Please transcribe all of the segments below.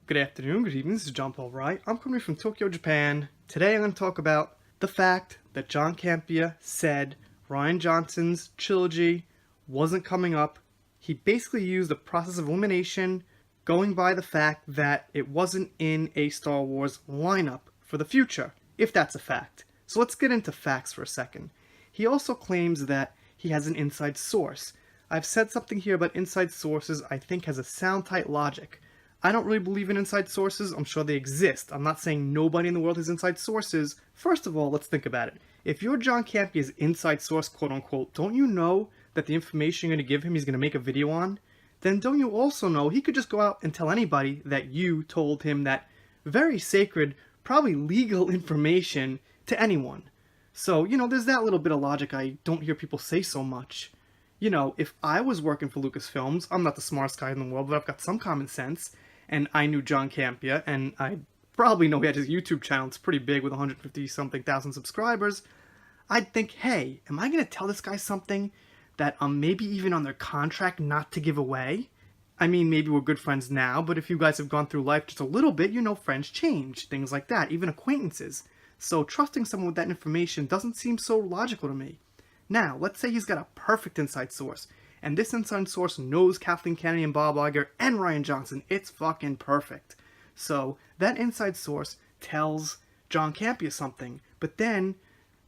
Good afternoon, good evening, this is John Paul Wright. I'm coming from Tokyo, Japan. Today I'm going to talk about the fact that John Campea said Rian Johnson's trilogy wasn't coming up. He basically used the process of elimination, going by the fact that it wasn't in a Star Wars lineup for the future, if that's a fact. So let's get into facts for a second. He also claims that he has an inside source. I've said something here about inside sources I think has a sound tight logic. I don't really believe in inside sources. I'm sure they exist. I'm not saying nobody in the world has inside sources. First of all, let's think about it. If you're John Campea's inside source, quote unquote, don't you know that the information you're going to give him he's going to make a video on? Then don't you also know he could just go out and tell anybody that you told him that very sacred, probably legal information to anyone? So, there's that little bit of logic I don't hear people say so much. If I was working for Lucasfilms, I'm not the smartest guy in the world, but I've got some common sense, and I knew John Campea, and I probably know he had his YouTube channel, it's pretty big with 150-something thousand subscribers, I'd think, hey, am I going to tell this guy something that I'm maybe even on their contract not to give away? I mean, maybe we're good friends now, but if you guys have gone through life just a little bit, friends change, things like that, even acquaintances. So trusting someone with that information doesn't seem so logical to me. Now, let's say he's got a perfect inside source, and this inside source knows Kathleen Kennedy and Bob Iger and Rian Johnson. It's fucking perfect. So that inside source tells John Campea something, but then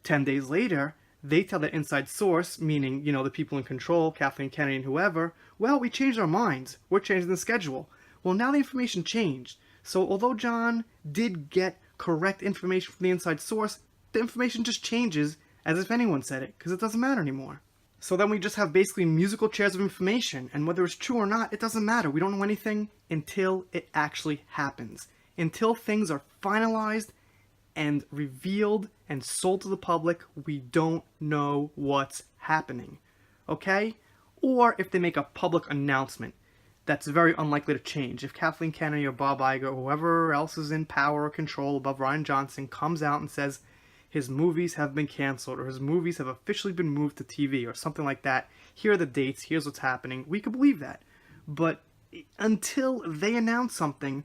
10 days later, they tell that inside source, meaning, the people in control, Kathleen Kennedy and whoever, well, we changed our minds. We're changing the schedule. Well, now the information changed. So although John did get correct information from the inside source, the information just changes as if anyone said it, because it doesn't matter anymore. So then we just have basically musical chairs of information, and whether it's true or not, it doesn't matter. We don't know anything until it actually happens. Until things are finalized and revealed and sold to the public, we don't know what's happening. Okay? Or if they make a public announcement, that's very unlikely to change. If Kathleen Kennedy or Bob Iger or whoever else is in power or control above Rian Johnson comes out and says his movies have been canceled or his movies have officially been moved to TV or something like that, here are the dates, here's what's happening, we could believe that. But until they announce something,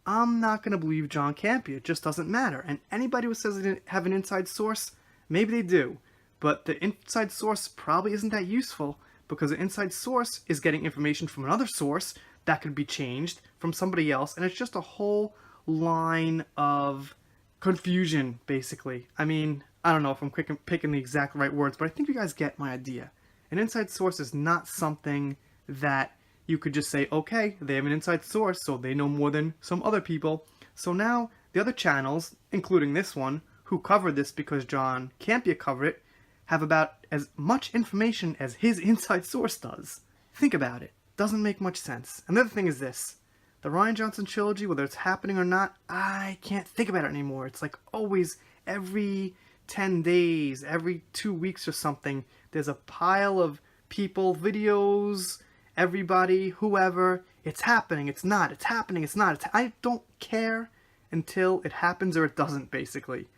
I'm not going to believe John Campea. It just doesn't matter. And anybody who says they have an inside source, maybe they do. But the inside source probably isn't that useful, because the inside source is getting information from another source that could be changed from somebody else, and it's just a whole line of confusion, basically. I mean, I don't know if I'm picking the exact right words, but I think you guys get my idea. An inside source is not something that you could just say, okay, they have an inside source, so they know more than some other people. So now, the other channels, including this one, who covered this because John Campea covered it, have about as much information as his inside source does. Think about it. Doesn't make much sense. And the other thing is this. The Rian Johnson trilogy, whether it's happening or not, I can't think about it anymore. It's like always, every 10 days, every 2 weeks or something, there's a pile of people, videos, everybody, whoever, it's happening, it's not, it's happening, it's not. I don't care until it happens or it doesn't, basically.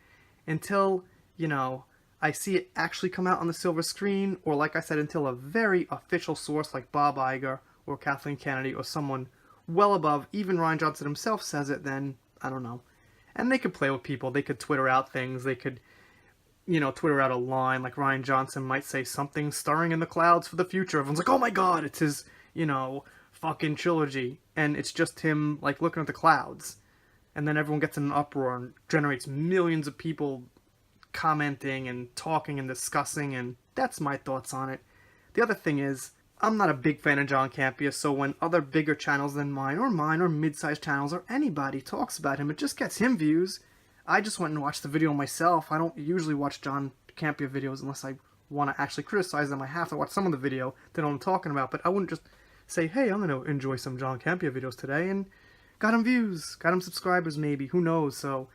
Until, I see it actually come out on the silver screen, or like I said, until a very official source like Bob Iger or Kathleen Kennedy or someone well above, even Rian Johnson himself says it, then I don't know. And they could play with people. They could Twitter out things. They could, Twitter out a line, like Rian Johnson might say something stirring in the clouds for the future. Everyone's like, oh my god, it's his, fucking trilogy. And it's just him, looking at the clouds. And then everyone gets in an uproar and generates millions of people commenting and talking and discussing, and that's my thoughts on it. The other thing is, I'm not a big fan of John Campea, so when other bigger channels than mine or mid-sized channels or anybody talks about him, it just gets him views. I just went and watched the video myself. I don't usually watch John Campea videos unless I want to actually criticize them. I have to watch some of the video to know what I'm talking about, but I wouldn't just say, hey, I'm going to enjoy some John Campea videos today, and got him views, got him subscribers maybe, who knows, so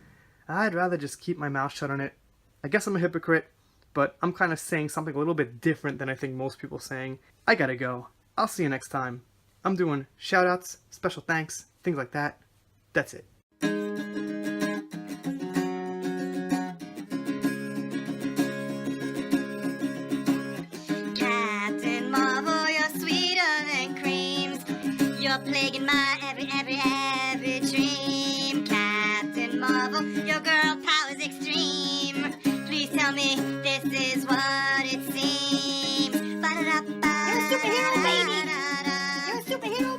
I'd rather just keep my mouth shut on it. I guess I'm a hypocrite, but I'm kind of saying something a little bit different than I think most people are saying. I gotta go. I'll see you next time. I'm doing shoutouts, special thanks, things like that. That's it. Captain Marvel, you're sweeter than creams. You're plaguing my every dream. Your girl powers extreme. Please tell me this is what it seems. You're a superhero, baby. You're a superhero,